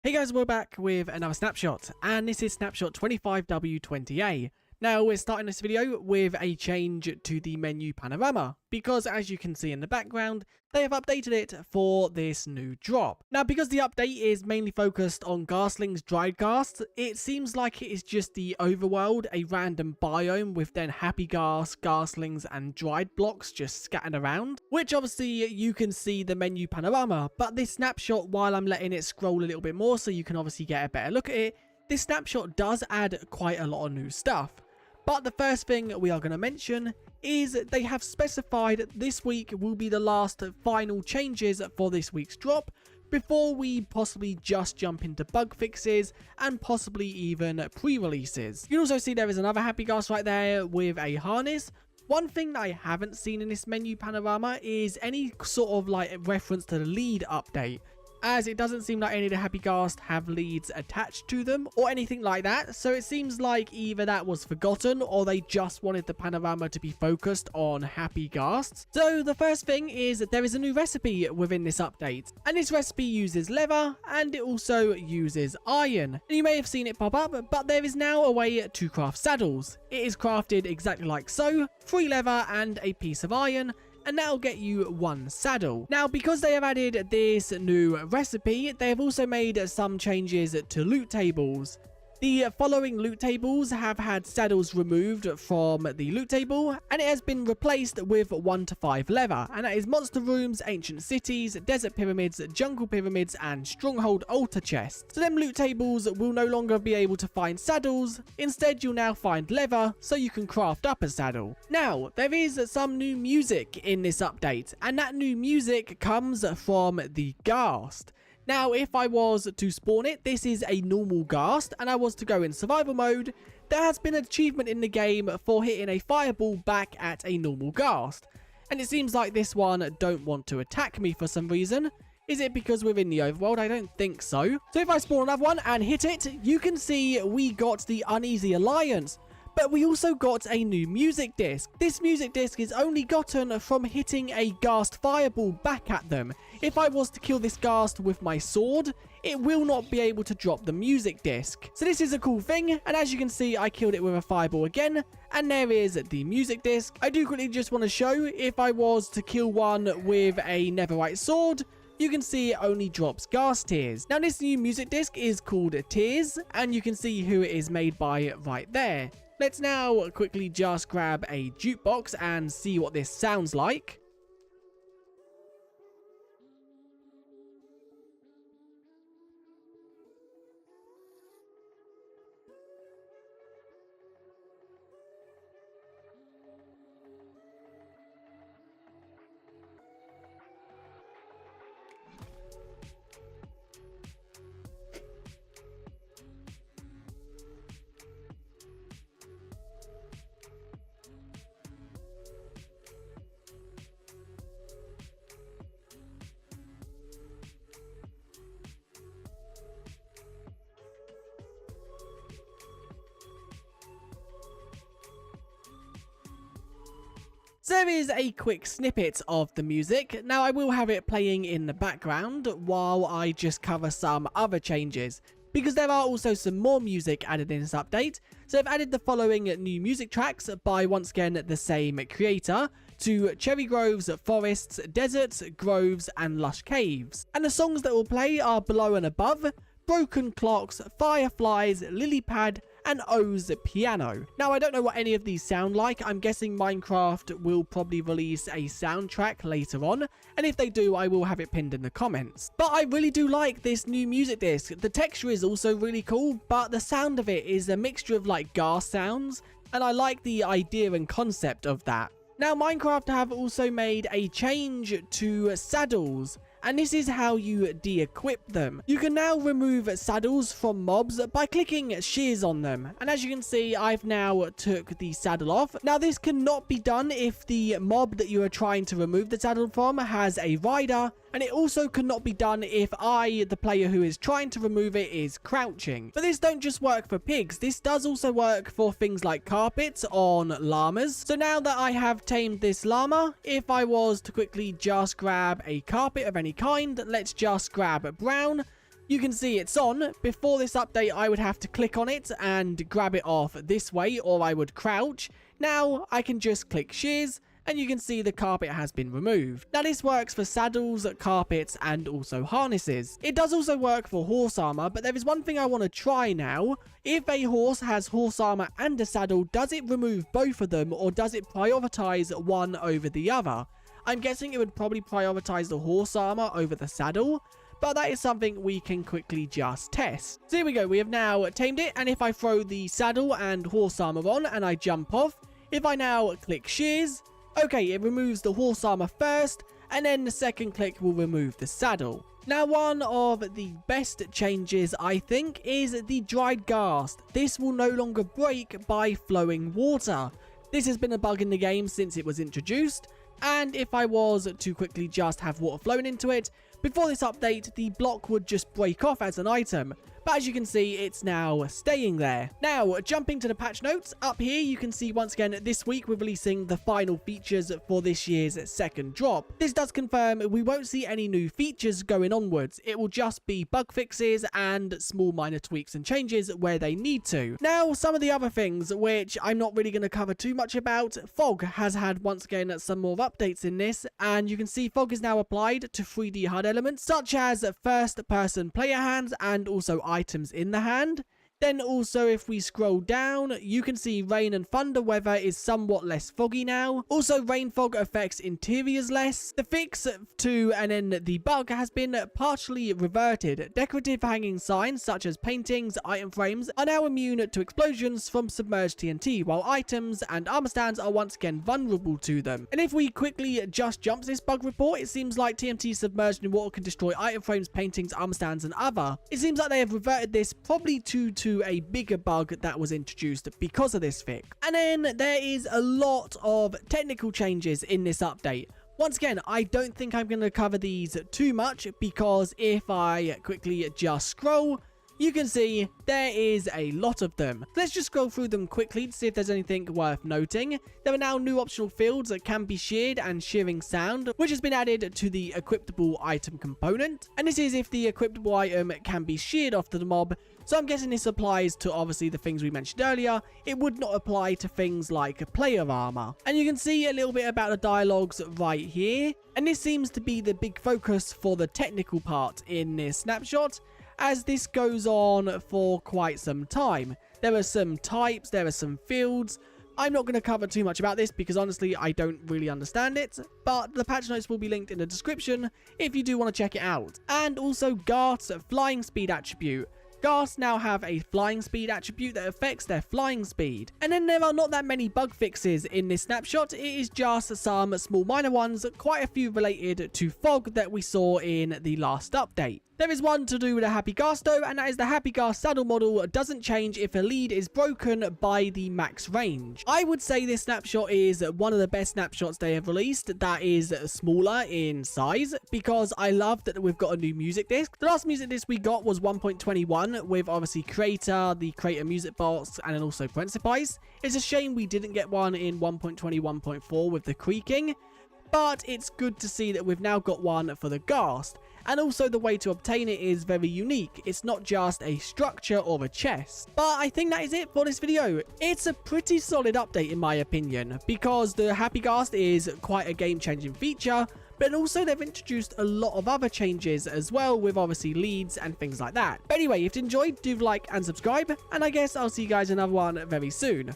Hey guys, we're back with another snapshot, and this is Snapshot 25w20a. Now, we're starting this video with a change to the menu panorama, because as you can see in the background, they have updated it for this new drop. Now, because the update is mainly focused on Ghastling's dried Ghast, it seems like it is just the overworld, a random biome with then happy Ghast, Ghastlings, and dried blocks just scattered around, which obviously you can see the menu panorama, but this snapshot, while I'm letting it scroll a little bit more so you can obviously get a better look at it, this snapshot does add quite a lot of new stuff. But the first thing we are going to mention is they have specified this week will be the last final changes for this week's drop before we possibly just jump into bug fixes and possibly even pre-releases. You can also see there is another happy Ghast right there with a harness. One thing that I haven't seen in this menu panorama is any sort of like reference to the lead update, as it doesn't seem like any of the happy Ghast have leads attached to them or anything like that, so it seems like either that was forgotten or they just wanted the panorama to be focused on happy Ghasts. So the first thing is that there is a new recipe within this update, and this recipe uses leather and it also uses iron. And you may have seen it pop up, but there is now a way to craft saddles. It is crafted exactly like so, 3 leather and a piece of iron, and that'll get you 1 saddle. Now, because they have added this new recipe, they have also made some changes to loot tables. The following loot tables have had saddles removed from the loot table, and it has been replaced with 1 to 5 leather, and that is monster rooms, ancient cities, desert pyramids, jungle pyramids, and stronghold altar chests. So them loot tables will no longer be able to find saddles, instead you'll now find leather so you can craft up a saddle. Now, there is some new music in this update, and that new music comes from the Ghast. Now, if I was to spawn it, this is a normal Ghast, and I was to go in survival mode, there has been an achievement in the game for hitting a fireball back at a normal Ghast. And it seems like this one don't want to attack me for some reason. Is it because we're in the overworld? I don't think so. So if I spawn another one and hit it, you can see we got the Uneasy Alliance. But we also got a new music disc. This music disc is only gotten from hitting a Ghast fireball back at them. If I was to kill this Ghast with my sword, it will not be able to drop the music disc. So this is a cool thing, and as you can see, I killed it with a fireball again, and there is the music disc. I do quickly just want to show, if I was to kill one with a netherite sword, you can see it only drops Ghast tears. Now this new music disc is called Tears, and you can see who it is made by right there. Let's now quickly just grab a jukebox and see what this sounds like. So there is a quick snippet of the music. Now I will have it playing in the background while I just cover some other changes, because there are also some more music added in this update. So I've added the following new music tracks by once again the same creator to Cherry Groves, Forests, Deserts, Groves, and Lush Caves. And the songs that will play are Below and Above, Broken Clocks, Fireflies, Lily Pad, and O's Piano. Now, I don't know what any of these sound like. I'm guessing Minecraft will probably release a soundtrack later on, and if they do, I will have it pinned in the comments. But I really do like this new music disc. The texture is also really cool, but the sound of it is a mixture of like Ghast sounds, and I like the idea and concept of that. Now, Minecraft have also made a change to saddles, and this is how you de-equip them. You can now remove saddles from mobs by clicking shears on them, and as you can see, I've now took the saddle off. Now this cannot be done if the mob that you are trying to remove the saddle from has a rider, and it also cannot be done if I, the player who is trying to remove it, is crouching. But this don't just work for pigs, this does also work for things like carpets on llamas. So now that I have tamed this llama, if I was to quickly just grab a carpet of any kind, let's just grab brown, you can see it's on. Before this update, I would have to click on it and grab it off this way, or I would crouch. Now I can just click shears, and you can see the carpet has been removed. Now this works for saddles, carpets, and also harnesses. It does also work for horse armor, but there is one thing I want to try now. If a horse has horse armor and a saddle, does it remove both of them, or does it prioritize one over the other? I'm guessing it would probably prioritize the horse armor over the saddle, but that is something we can quickly just test. So here we go, we have now tamed it, and if I throw the saddle and horse armor on and I jump off, if I now click shears, okay, it removes the horse armor first, and then the second click will remove the saddle. Now, one of the best changes, I think, is the dried ghast. This will no longer break by flowing water. This has been a bug in the game since it was introduced, and if I was to quickly just have water flowing into it, before this update, the block would just break off as an item. But as you can see, it's now staying there. Now, jumping to the patch notes, up here you can see once again this week we're releasing the final features for this year's second drop. This does confirm we won't see any new features going onwards. It will just be bug fixes and small minor tweaks and changes where they need to. Now, some of the other things which I'm not really going to cover too much about, fog has had once again some more updates in this, and you can see fog is now applied to 3D HUD elements such as first person player hands and also items in the hand. Then also if we scroll down, you can see rain and thunder weather is somewhat less foggy now. Also rain fog affects interiors less. The fix to and then the bug has been partially reverted. Decorative hanging signs such as paintings, item frames are now immune to explosions from submerged TNT, while items and armor stands are once again vulnerable to them. And if we quickly just jump this bug report, it seems like TNT submerged in water can destroy item frames, paintings, armor stands and other. It seems like they have reverted this probably to a bigger bug that was introduced because of this fix. And then there is a lot of technical changes in this update. Once again, I don't think I'm going to cover these too much because if I quickly just scroll, you can see there is a lot of them. Let's just scroll through them quickly to see if there's anything worth noting. There are now new optional fields that can be sheared and shearing sound, which has been added to the equipable item component. And this is if the equipable item can be sheared off to the mob. So I'm guessing this applies to obviously the things we mentioned earlier. It would not apply to things like player armor. And you can see a little bit about the dialogues right here. And this seems to be the big focus for the technical part in this snapshot, as this goes on for quite some time. There are some types, there are some fields. I'm not going to cover too much about this because honestly I don't really understand it, but the patch notes will be linked in the description if you do want to check it out. And also Ghast's flying speed attribute. Ghast now have a flying speed attribute that affects their flying speed. And then there are not that many bug fixes in this snapshot. It is just some small minor ones, quite a few related to fog that we saw in the last update. There is one to do with a Happy Ghast though, and that is the Happy Ghast saddle model doesn't change if a lead is broken by the max range. I would say this snapshot is one of the best snapshots they have released that is smaller in size, because I love that we've got a new music disc. The last music disc we got was 1.21 with obviously Creator, the Creator music box, and then also Principies. It's a shame we didn't get one in 1.21.4 with the creaking, but it's good to see that we've now got one for the Ghast. And also the way to obtain it is very unique. It's not just a structure or a chest. But I think that is it for this video. It's a pretty solid update in my opinion, because the Happy Ghast is quite a game-changing feature, but also they've introduced a lot of other changes as well, with obviously leads and things like that. But anyway, if you enjoyed, do like and subscribe, and I guess I'll see you guys in another one very soon.